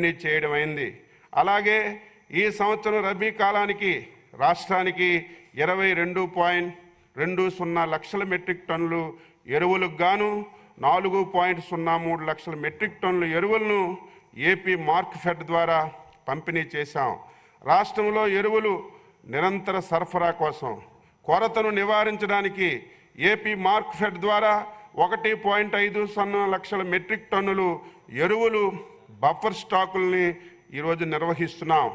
చేయడం అయింది. అలాగే ఈ సంవత్సరం రబీ కాలానికి రాష్ట్రానికి 22.20 లక్షల మెట్రిక్ టన్నులు ఎరువులకు గాను 4.03 లక్షల మెట్రిక్ టన్నుల ఎరువులను ఏపీ మార్క్ఫెడ్ ద్వారా పంపిణీ చేశాం. రాష్ట్రంలో ఎరువులు నిరంతర సరఫరా కోసం కొరతను నివారించడానికి ఏపీ మార్క్ఫెడ్ ద్వారా 1.50 లక్షల మెట్రిక్ టన్నులు ఎరువులు బఫర్ స్టాకుల్ని ఈరోజు నిర్వహిస్తున్నాం.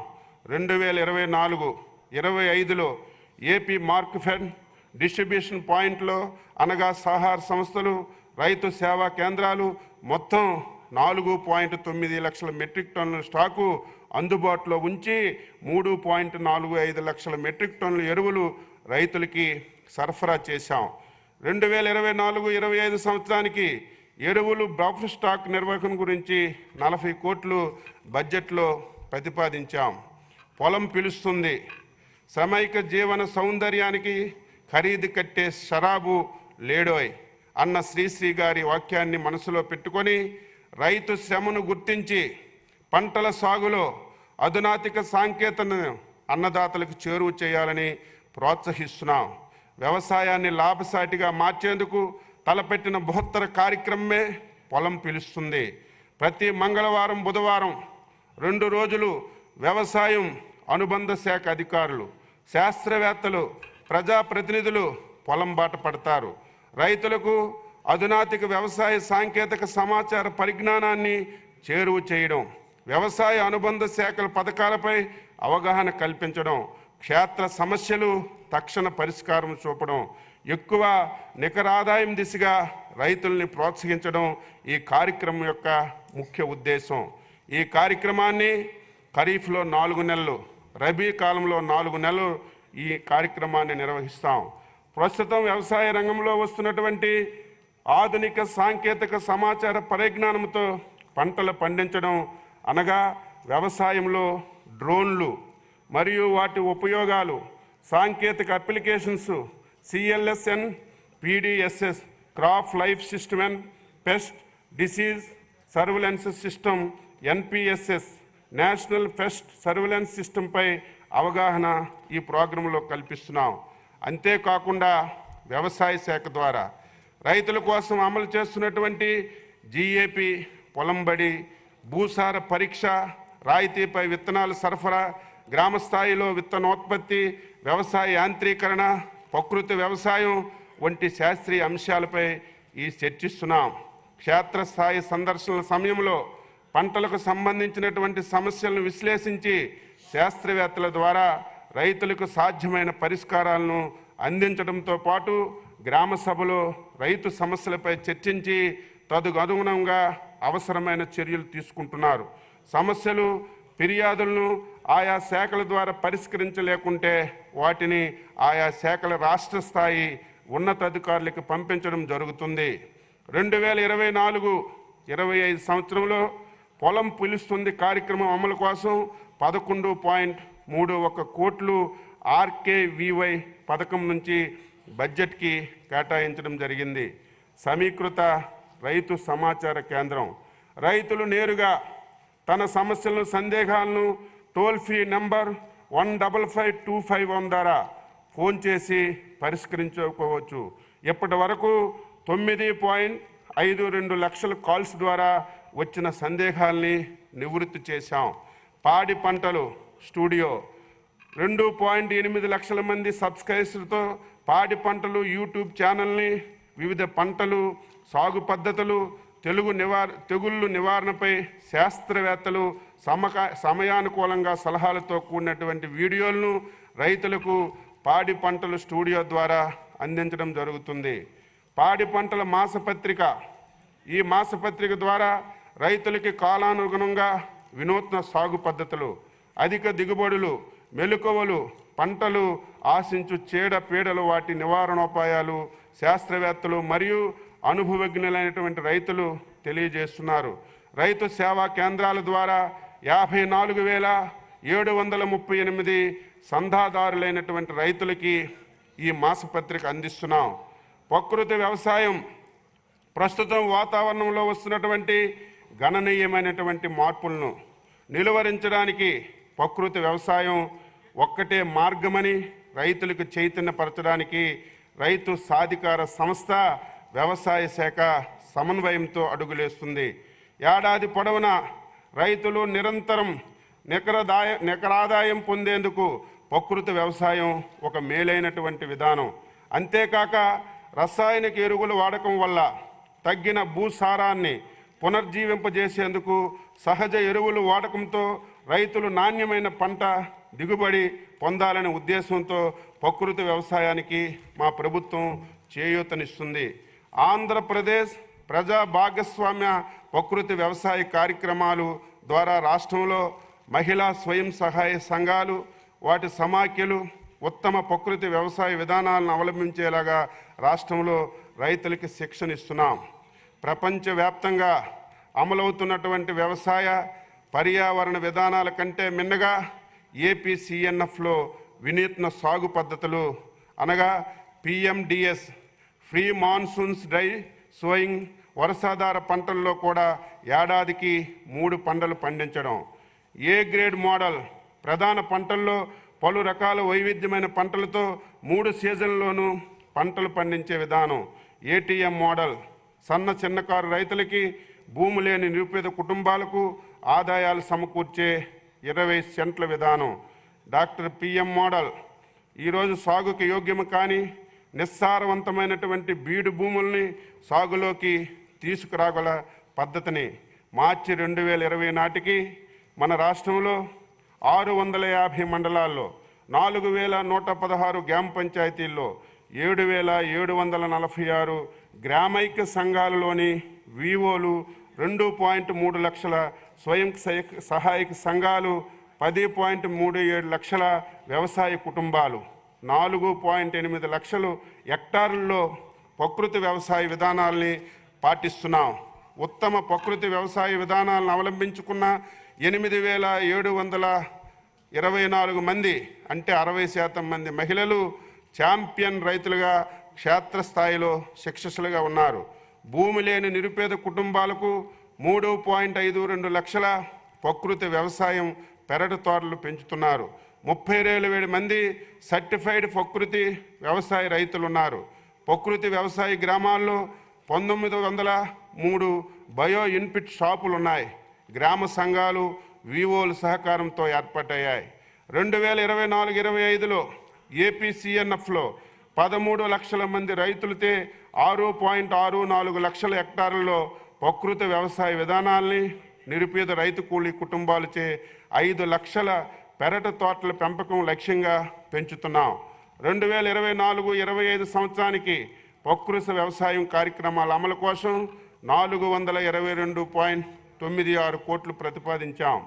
2024-25లో ఏపీ మార్క్ఫెడ్ డిస్ట్రిబ్యూషన్ పాయింట్లో అనగా సహకార సంస్థలు, రైతు సేవా కేంద్రాలు మొత్తం 4.9 లక్షల మెట్రిక్ టన్నుల స్టాకు అందుబాటులో ఉంచి 3.45 లక్షల మెట్రిక్ టన్నుల ఎరువులు రైతులకి సరఫరా చేశాం. 2024-25 సంవత్సరానికి ఎరువులు బఫర్ స్టాక్ నిర్వహణ గురించి 40 కోట్లు బడ్జెట్లో ప్రతిపాదించాం. పొలం పిలుస్తుంది, సామాజిక జీవన సౌందర్యానికి ఖరీదు కట్టే షరాబు లేడోయ్ అన్న శ్రీశ్రీ గారి వాక్యాన్ని మనసులో పెట్టుకొని రైతు శ్రమను గుర్తించి పంటల సాగులో అధునాతిక సాంకేతికతను అన్నదాతలకు చేరువ చేయాలని ప్రోత్సహిస్తున్నాం. వ్యవసాయాన్ని లాభసాటిగా మార్చేందుకు తలపెట్టిన బృహత్తర కార్యక్రమమే పొలం పిలుస్తుంది. ప్రతి మంగళవారం, బుధవారం 2 రోజులు వ్యవసాయం అనుబంధ శాఖ అధికారులు, శాస్త్రవేత్తలు, ప్రజాప్రతినిధులు పొలం బాట పడతారు. రైతులకు అధునాతిక వ్యవసాయ సాంకేతిక సమాచార పరిజ్ఞానాన్ని చేరువ చేయడం, వ్యవసాయ అనుబంధ శాఖల పథకాలపై అవగాహన కల్పించడం, క్షేత్ర సమస్యలు తక్షణ పరిష్కారం చూపడం, ఎక్కువ నికర ఆదాయం దిశగా రైతుల్ని ప్రోత్సహించడం ఈ కార్యక్రమం యొక్క ముఖ్య ఉద్దేశం. ఈ కార్యక్రమాన్ని ఖరీఫ్లో 4 నెలలు, రబీ కాలంలో 4 నెలలు ఈ కార్యక్రమాన్ని నిర్వహిస్తాం. ప్రస్తుతం వ్యవసాయ రంగంలో వస్తున్నటువంటి ఆధునిక సాంకేతిక సమాచార పరిజ్ఞానంతో పంటలు పండించడం అనగా వ్యవసాయంలో డ్రోన్లు మరియు వాటి ఉపయోగాలు, సాంకేతిక applications, CLSN, PDSS, crop life system and pest disease surveillance system, NPSS, national pest surveillance సిస్టంపై అవగాహన ఈ ప్రోగ్రాంలో కల్పిస్తున్నాం. అంతేకాకుండా వ్యవసాయ శాఖ ద్వారా రైతుల కోసం అమలు చేస్తున్నటువంటి GAP, పొలంబడి, భూసార పరీక్ష, రాయితీపై విత్తనాల సరఫరా, గ్రామ స్థాయిలో విత్తనోత్పత్తి, వ్యవసాయ యాంత్రీకరణ, ప్రకృతి వ్యవసాయం వంటి శాస్త్రీయ అంశాలపై ఈ చర్చిస్తున్నాం. క్షేత్రస్థాయి సందర్శనల సమయంలో పంటలకు సంబంధించినటువంటి సమస్యలను విశ్లేషించి శాస్త్రవేత్తల ద్వారా రైతులకు సాధ్యమైన పరిష్కారాలను అందించడంతో పాటు గ్రామ సభలో రైతు సమస్యలపై చర్చించి తదనుగుణంగా అవసరమైన చర్యలు తీసుకుంటున్నారు. సమస్యలు, ఫిర్యాదులను ఆయా శాఖల ద్వారా పరిష్కరించలేకుంటే వాటిని ఆయా శాఖల రాష్ట్ర స్థాయి ఉన్నతాధికారులకు పంపించడం జరుగుతుంది. 2024-25 సంవత్సరంలో పొలం పిలుస్తుంది కార్యక్రమం అమలు కోసం 11.31 కోట్లు RKVY పథకం నుంచి బడ్జెట్కి కేటాయించడం జరిగింది. సమీకృత రైతు సమాచార కేంద్రం రైతులు నేరుగా తన సమస్యలను, సందేహాలను టోల్ ఫ్రీ నెంబర్ 155251 ద్వారా ఫోన్ చేసి పరిష్కరించుకోవచ్చు. ఇప్పటి వరకు 9.52 లక్షల కాల్స్ ద్వారా వచ్చిన సందేహాల్ని నివృత్తి చేశాం. పాడి పంటలు స్టూడియో 2.8 లక్షల మంది సబ్స్క్రైబర్స్తో పాడి పంటలు యూట్యూబ్ ఛానల్ని వివిధ పంటలు, సాగు పద్ధతులు, తెగుళ్ళు నివారణపై శాస్త్రవేత్తలు సమయానుకూలంగా సలహాలతో కూడినటువంటి వీడియోలను రైతులకు పాడి పంటలు స్టూడియో ద్వారా అందించడం జరుగుతుంది. పాడి పంటల మాసపత్రిక, ఈ మాసపత్రిక ద్వారా రైతులకి కాలానుగుణంగా వినూత్న సాగు పద్ధతులు, అధిక దిగుబడులు, మెలకువలు, పంటలు ఆశించు చీడ పీడలు, వాటి నివారణోపాయాలు శాస్త్రవేత్తలు మరియు అనుభవజ్ఞులైనటువంటి రైతులు తెలియజేస్తున్నారు. రైతు సేవా కేంద్రాల ద్వారా 54,738 సంధాదారులైనటువంటి రైతులకి ఈ మాసపత్రిక అందిస్తున్నాం. ప్రకృతి వ్యవసాయం ప్రస్తుతం వాతావరణంలో వస్తున్నటువంటి గణనీయమైనటువంటి మార్పులను, నిలువరించడానికి ప్రకృతి వ్యవసాయం ఒక్కటే మార్గమని రైతులకు చైతన్యపరచడానికి రైతు సాధికార సంస్థ వ్యవసాయ శాఖ సమన్వయంతో అడుగులేస్తుంది. ఏడాది పొడవునా రైతులు నిరంతరం నికరాదాయం పొందేందుకు ప్రకృతి వ్యవసాయం ఒక మేలైనటువంటి విధానం. అంతేకాక రసాయనిక ఎరువుల వాడకం వల్ల తగ్గిన భూసారాన్ని పునర్జీవింపజేసేందుకు సహజ ఎరువుల వాడకంతో రైతులు నాణ్యమైన పంట దిగుబడి పొందాలనే ఉద్దేశంతో ప్రకృతి వ్యవసాయానికి మా ప్రభుత్వం చేయూతనిస్తుంది. ఆంధ్రప్రదేశ్ ప్రజా భాగస్వామ్య ప్రకృతి వ్యవసాయ కార్యక్రమాలు ద్వారా రాష్ట్రంలో మహిళా స్వయం సహాయ సంఘాలు వాటి సమాఖ్యలు ఉత్తమ ప్రకృతి వ్యవసాయ విధానాలను అవలంబించేలాగా రాష్ట్రంలో రైతులకి శిక్షణ ఇస్తున్నాం. ప్రపంచవ్యాప్తంగా అమలవుతున్నటువంటి వ్యవసాయ పర్యావరణ విధానాల కంటే మిన్నగా ఏపీసీఎన్ఎఫ్లో వినూత్న సాగు పద్ధతులు అనగా PMDS free monsoons dry sowing వర్షాధార పంటల్లో కూడా ఏడాదికి 3 పంటలు పండించడం, ఏ గ్రేడ్ మోడల్ ప్రధాన పంటల్లో పలు రకాల వైవిధ్యమైన పంటలతో 3 సీజన్లలోనూ పంటలు పండించే విధానం, ఏటీఎం మోడల్ సన్న చిన్నకారు రైతులకి భూమి లేని నిరుపేద కుటుంబాలకు ఆదాయాలు సమకూర్చే 20 సెంట్ల విధానం, డాక్టర్ పిఎం మోడల్ ఈరోజు సాగుకి యోగ్యము కానీ నిస్సారవంతమైనటువంటి బీడు భూముల్ని సాగులోకి తీసుకురాగల పద్ధతిని మార్చి 2020 నాటికి మన రాష్ట్రంలో 650 మండలాల్లో 4116 గ్రామ పంచాయతీల్లో 7746 గ్రామైక్య సంఘాలలోని వివోలు 2.3 లక్షల స్వయం సహాయక సంఘాలు 10.37 లక్షల వ్యవసాయ కుటుంబాలు 4.8 లక్షలు హెక్టార్లలో ప్రకృతి వ్యవసాయ విధానాల్ని పాటిస్తున్నాం. ఉత్తమ ప్రకృతి వ్యవసాయ విధానాలను అవలంబించుకున్న 8724 మంది అంటే 60% మంది మహిళలు ఛాంపియన్ రైతులుగా క్షేత్రస్థాయిలో శిక్షసులుగా ఉన్నారు. భూమి లేని నిరుపేద కుటుంబాలకు 3.52 లక్షల ప్రకృతి వ్యవసాయం పెరటి తోటలు పెంచుతున్నారు. 37,000 మంది సర్టిఫైడ్ ప్రకృతి వ్యవసాయ రైతులు ఉన్నారు. ప్రకృతి వ్యవసాయ గ్రామాల్లో 1903 బయో ఇన్పుట్ షాపులు ఉన్నాయి. గ్రామ సంఘాలు వివోల సహకారంతో ఏర్పాటయ్యాయి. 2024-25లో ఏపీసీఎన్ఎఫ్లో 13 లక్షల మంది రైతులతో 6.64 లక్షల హెక్టార్లలో ప్రకృతి వ్యవసాయ విధానాల్ని నిరుపేద రైతు కూలీ కుటుంబాలచే 5 లక్షల పెరటి తోటల పెంపకం లక్ష్యంగా పెంచుతున్నాం. 2024-25 సంవత్సరానికి ప్రకృతి వ్యవసాయం కార్యక్రమాల అమలు కోసం 422.96 కోట్లు ప్రతిపాదించాం.